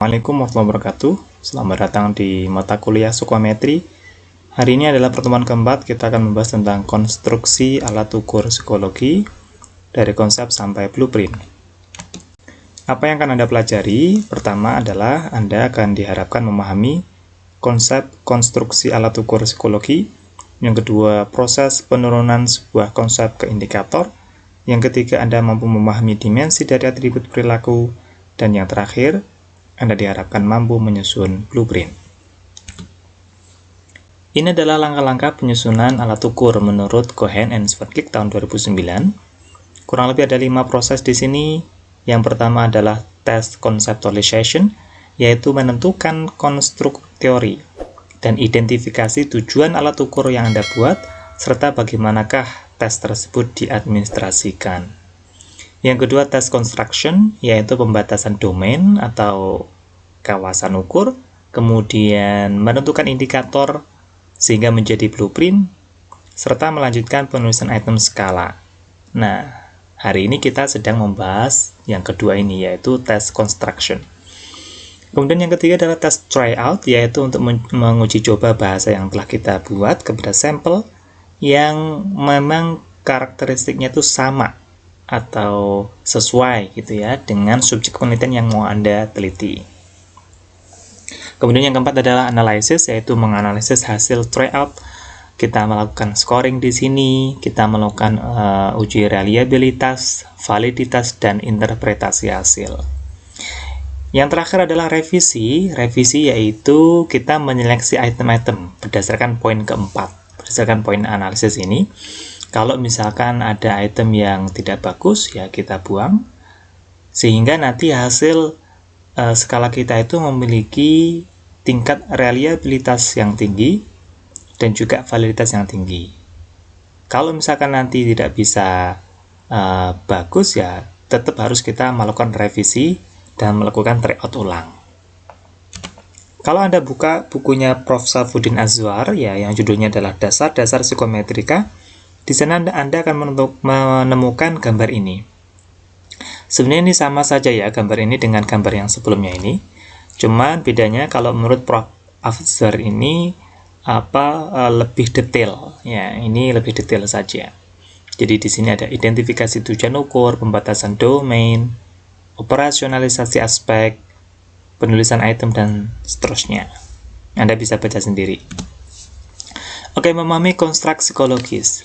Assalamualaikum warahmatullahi wabarakatuh. Selamat datang di mata kuliah psikometri. Hari ini adalah pertemuan keempat. Kita akan membahas tentang konstruksi alat ukur psikologi dari konsep sampai blueprint. Apa yang akan Anda pelajari? Pertama adalah Anda akan diharapkan memahami konsep konstruksi alat ukur psikologi. Yang kedua, proses penurunan sebuah konsep ke indikator. Yang ketiga, Anda mampu memahami dimensi dari atribut perilaku. Dan yang terakhir, Anda diharapkan mampu menyusun blueprint. Ini adalah langkah-langkah penyusunan alat ukur menurut Cohen and Schwarzkopf tahun 2009. Kurang lebih ada 5 proses di sini. Yang pertama adalah test conceptualization, yaitu menentukan konstruk teori dan identifikasi tujuan alat ukur yang Anda buat, serta bagaimanakah tes tersebut diadministrasikan. Yang kedua, test construction, yaitu pembatasan domain atau kawasan ukur, kemudian menentukan indikator sehingga menjadi blueprint, serta melanjutkan penulisan item skala. Nah, hari ini kita sedang membahas yang kedua ini, yaitu test construction. Kemudian yang ketiga adalah test tryout, yaitu untuk menguji coba bahasa yang telah kita buat kepada sampel yang memang karakteristiknya itu sama atau sesuai gitu ya dengan subjek penelitian yang mau Anda teliti. Kemudian yang keempat adalah analisis, yaitu menganalisis hasil tryout. Kita melakukan scoring di sini, kita melakukan uji reliabilitas, validitas, dan interpretasi hasil. Yang terakhir adalah revisi. Revisi yaitu kita menyeleksi item-item berdasarkan poin keempat, berdasarkan poin analisis ini. Kalau misalkan ada item yang tidak bagus, ya kita buang, sehingga nanti hasil skala kita itu memiliki tingkat reliabilitas yang tinggi dan juga validitas yang tinggi. Kalau misalkan nanti tidak bisa bagus, ya tetap harus kita melakukan revisi dan melakukan tryout ulang. Kalau Anda buka bukunya Prof. Safudin Azwar, ya yang judulnya adalah Dasar-Dasar Psikometrika, di sana Anda akan menemukan gambar ini. Sebenarnya ini sama saja ya gambar ini dengan gambar yang sebelumnya ini. Cuman bedanya kalau menurut Prof. Azwar ini lebih detail. Ya, ini lebih detail saja. Jadi di sini ada identifikasi tujuan ukur, pembatasan domain, operasionalisasi aspek, penulisan item, dan seterusnya. Anda bisa baca sendiri. Oke, memahami konstruk psikologis.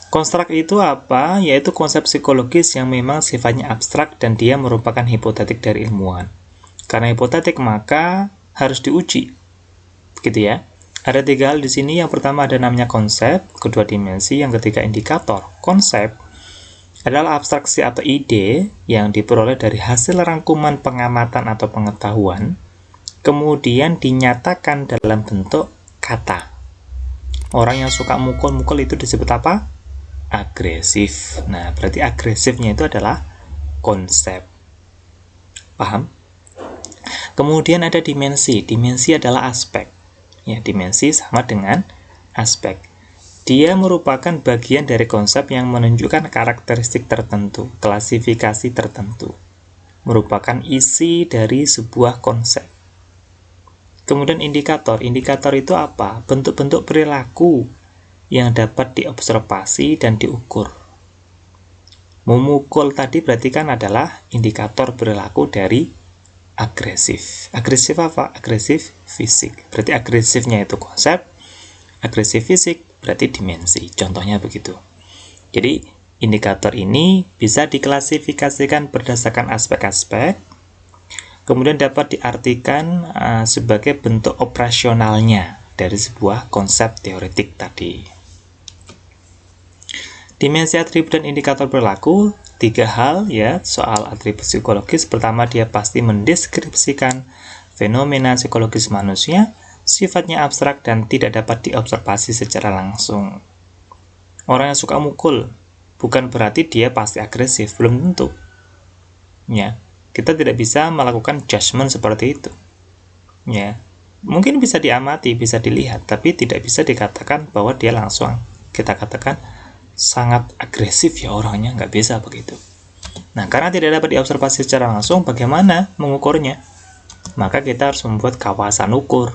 Konstruk itu apa? Yaitu konsep psikologis yang memang sifatnya abstrak dan dia merupakan hipotetik dari ilmuwan. Karena hipotetik maka harus diuji. Begitu ya. Ada 3 hal di sini. Yang pertama ada namanya konsep, kedua dimensi, yang ketiga indikator. Konsep adalah abstraksi atau ide yang diperoleh dari hasil rangkuman pengamatan atau pengetahuan, kemudian dinyatakan dalam bentuk kata. Orang yang suka mukul-mukul itu disebut apa? Agresif. Nah, berarti agresifnya itu adalah konsep. Paham? Kemudian ada dimensi. Dimensi adalah aspek. Ya, dimensi sama dengan aspek. Dia merupakan bagian dari konsep yang menunjukkan karakteristik tertentu, klasifikasi tertentu. Merupakan isi dari sebuah konsep. Kemudian indikator. Indikator itu apa? Bentuk-bentuk perilaku yang dapat diobservasi dan diukur. Memukul tadi berarti kan adalah indikator perilaku dari agresif. Agresif apa? Agresif fisik. Berarti agresifnya itu konsep, agresif fisik berarti dimensi. Contohnya begitu. Jadi indikator ini bisa diklasifikasikan berdasarkan aspek-aspek, kemudian dapat diartikan sebagai bentuk operasionalnya dari sebuah konsep teoretik tadi. Dimensi atribut dan indikator perilaku, 3 hal ya soal atribut psikologis. Pertama, dia pasti mendeskripsikan fenomena psikologis manusia, sifatnya abstrak dan tidak dapat diobservasi secara langsung. Orang yang suka mukul bukan berarti dia pasti agresif, belum tentu. Ya, kita tidak bisa melakukan judgement seperti itu. Ya, mungkin bisa diamati, bisa dilihat, tapi tidak bisa dikatakan bahwa dia langsung kita katakan sangat agresif ya orangnya, nggak bisa begitu. Nah, karena tidak dapat diobservasi secara langsung, bagaimana mengukurnya? maka kita harus membuat kawasan ukur.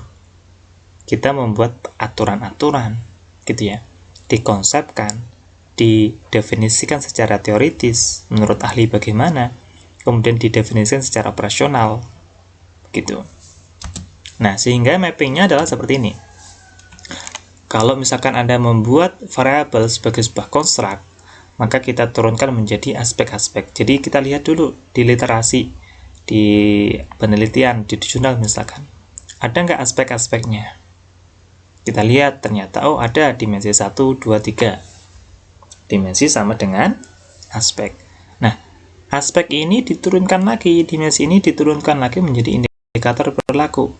Kita membuat aturan-aturan, gitu ya. Dikonsepkan, didefinisikan secara teoritis, menurut ahli bagaimana, kemudian didefinisikan secara operasional, gitu. Nah, sehingga mappingnya adalah seperti ini. Kalau misalkan Anda membuat variabel sebagai sebuah konstruk, maka kita turunkan menjadi aspek-aspek. Jadi kita lihat dulu di literasi, di penelitian, di jurnal misalkan. Ada nggak aspek-aspeknya? Kita lihat ternyata, oh ada dimensi 1, 2, 3. Dimensi sama dengan aspek. Nah, aspek ini diturunkan lagi, dimensi ini diturunkan lagi menjadi indikator perilaku.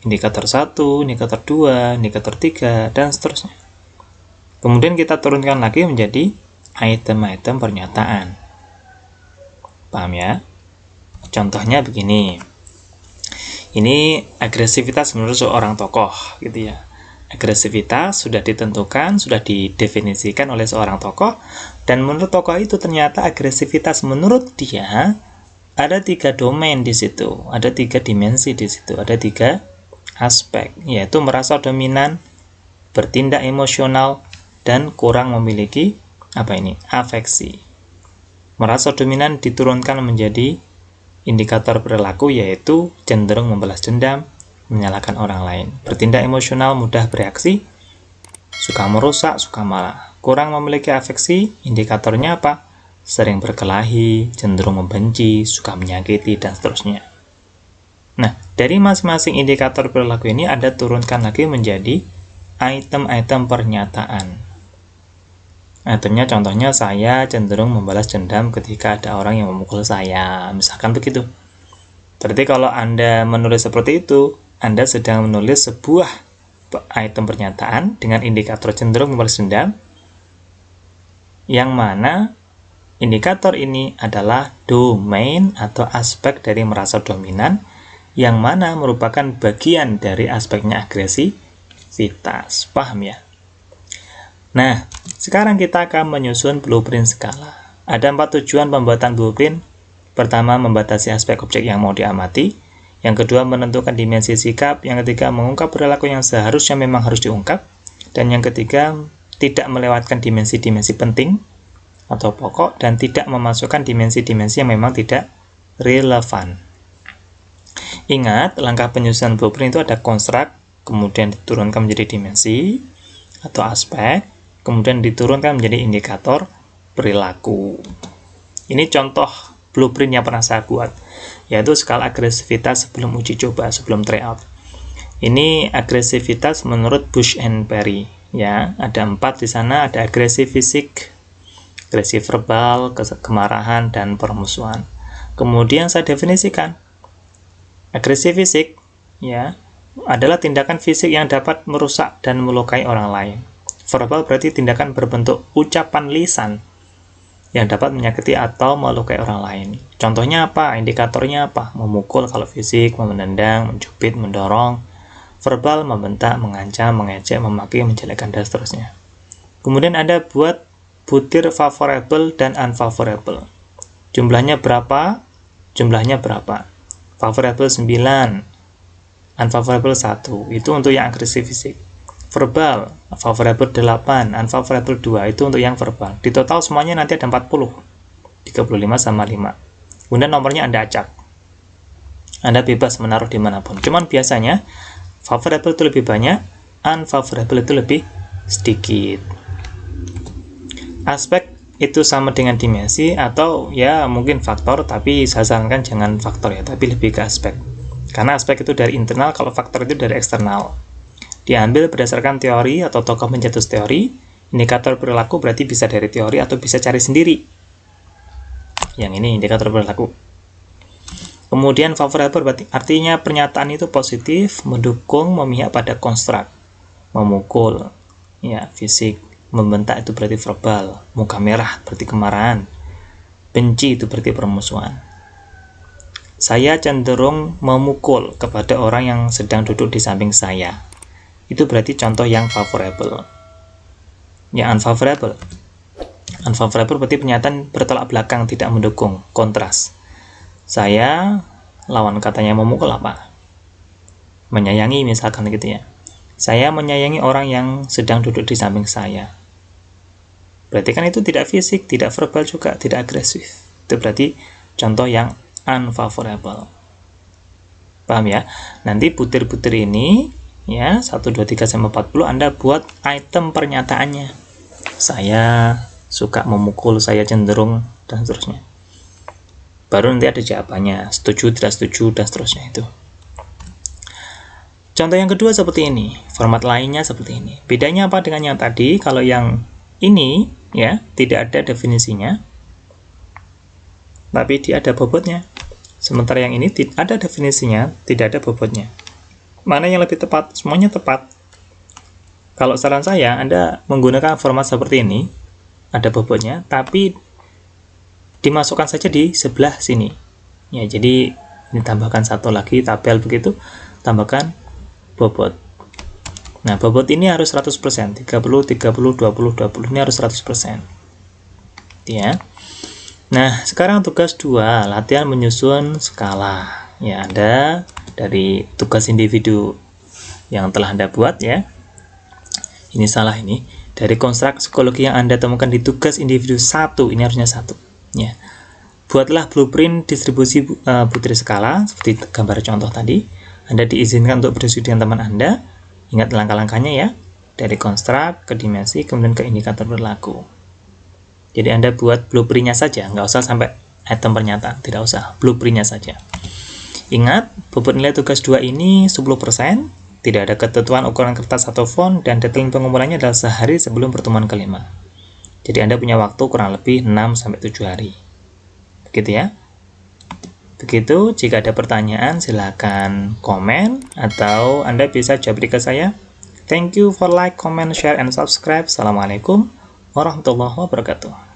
Indikator 1, indikator 2, indikator 3, dan seterusnya. Kemudian kita turunkan lagi menjadi item-item pernyataan. Paham ya? Contohnya begini. Ini agresivitas menurut seorang tokoh, gitu ya. Agresivitas sudah ditentukan, sudah didefinisikan oleh seorang tokoh, dan menurut tokoh itu ternyata agresivitas menurut dia ada 3 domain di situ, ada 3 dimensi di situ, ada 3 aspek, yaitu merasa dominan, bertindak emosional, dan kurang memiliki afeksi. Merasa dominan diturunkan menjadi indikator perilaku, yaitu cenderung membalas dendam, menyalahkan orang lain. Bertindak emosional, mudah bereaksi, suka merusak, suka marah. Kurang memiliki afeksi, indikatornya apa? Sering berkelahi, cenderung membenci, suka menyakiti, dan seterusnya. Nah, dari masing-masing indikator perilaku ini Anda turunkan lagi menjadi item-item pernyataan. Itemnya contohnya saya cenderung membalas dendam ketika ada orang yang memukul saya, misalkan begitu. Berarti kalau Anda menulis seperti itu, Anda sedang menulis sebuah item pernyataan dengan indikator cenderung membalas dendam, yang mana indikator ini adalah domain atau aspek dari merasa dominan, yang mana merupakan bagian dari aspeknya agresivitas. Paham ya? Nah, sekarang kita akan menyusun blueprint skala. Ada 4 tujuan pembuatan blueprint. Pertama, membatasi aspek objek yang mau diamati. Yang kedua, menentukan dimensi sikap. Yang ketiga, mengungkap perilaku yang seharusnya memang harus diungkap. Dan yang ketiga, tidak melewatkan dimensi-dimensi penting atau pokok, dan tidak memasukkan dimensi-dimensi yang memang tidak relevan. Ingat, langkah penyusunan blueprint itu ada konstruk, kemudian diturunkan menjadi dimensi atau aspek, kemudian diturunkan menjadi indikator perilaku. Ini contoh blueprint yang pernah saya buat, yaitu skala agresivitas sebelum uji coba, sebelum tryout. Ini agresivitas menurut Bush and Perry. Ya, ada 4 di sana, ada agresi fisik, agresi verbal, kemarahan, dan permusuhan. Kemudian saya definisikan. Agresi fisik ya adalah tindakan fisik yang dapat merusak dan melukai orang lain. Verbal berarti tindakan berbentuk ucapan lisan yang dapat menyakiti atau melukai orang lain. Contohnya apa? Indikatornya apa? Memukul kalau fisik, menendang, mencubit, mendorong. Verbal membentak, mengancam, mengejek, memaki, menjelekkan, dan seterusnya. Kemudian Anda buat butir favorable dan unfavorable. Jumlahnya berapa? Jumlahnya berapa? Favorable 9, unfavorable 1, itu untuk yang agresi fisik. Verbal, favorable 8, unfavorable 2, itu untuk yang verbal. Di total semuanya nanti ada 40, 35 sama 5. Kemudian nomornya Anda acak. Anda bebas menaruh dimanapun. Cuman biasanya, favorable itu lebih banyak, unfavorable itu lebih sedikit. Aspek itu sama dengan dimensi atau ya mungkin faktor, tapi saya sarankan jangan faktor ya, tapi lebih ke aspek. Karena aspek itu dari internal, kalau faktor itu dari eksternal. Diambil berdasarkan teori atau tokoh pencetus teori. Indikator perilaku berarti bisa dari teori atau bisa cari sendiri. Yang ini indikator perilaku. Kemudian favorable berarti artinya pernyataan itu positif, mendukung, memihak pada konstruk. Memukul, ya fisik. Membentak itu berarti verbal, muka merah berarti kemarahan, benci itu berarti permusuhan. Saya cenderung memukul kepada orang yang sedang duduk di samping saya. Itu berarti contoh yang favorable. Ya, unfavorable. Unfavorable berarti pernyataan bertolak belakang, tidak mendukung, kontras. Saya lawan katanya memukul apa? Menyayangi misalkan gitu ya. Saya menyayangi orang yang sedang duduk di samping saya. Berarti kan itu tidak fisik, tidak verbal juga, tidak agresif. Itu berarti contoh yang unfavorable. Paham ya? Nanti butir-butir ini ya 1, 2, 3 sampai 40 Anda buat item pernyataannya. Saya suka memukul, saya cenderung, dan seterusnya. Baru nanti ada jawabannya, setuju, tidak setuju, dan seterusnya itu. Contoh yang kedua seperti ini, format lainnya seperti ini. Bedanya apa dengan yang tadi? Kalau yang ini ya tidak ada definisinya, tapi dia ada bobotnya. Sementara yang ini ada definisinya, tidak ada bobotnya. Mana yang lebih tepat? Semuanya tepat. Kalau saran saya, Anda menggunakan format seperti ini, ada bobotnya, tapi dimasukkan saja di sebelah sini. Ya, jadi ini tambahkan satu lagi tabel begitu, tambahkan bobot. Nah, bobot ini harus 100%, 30, 30, 20, 20, ini harus 100%. Ya. Nah, sekarang tugas 2, latihan menyusun skala. Ya, Anda dari tugas individu yang telah Anda buat ya. Ini salah ini. Dari konstruk psikologi yang Anda temukan di tugas individu 1, ini harusnya 1. Ya. Buatlah blueprint distribusi butir skala seperti gambar contoh tadi. Anda diizinkan untuk berdiskusi dengan teman Anda. Ingat langkah-langkahnya ya. Dari konstruk ke dimensi, kemudian ke indikator berlaku. Jadi Anda buat blueprintnya saja, nggak usah sampai item pernyataan, tidak usah, blueprintnya saja. Ingat, bobot nilai tugas 2 ini 10%, tidak ada ketentuan ukuran kertas atau font, dan deadline pengumpulannya adalah sehari sebelum pertemuan kelima. Jadi Anda punya waktu kurang lebih 6-7 hari. Begitu ya. Begitu, jika ada pertanyaan silakan komen atau Anda bisa japri ke saya. Thank you for like, comment, share, and subscribe. Assalamualaikum warahmatullahi wabarakatuh.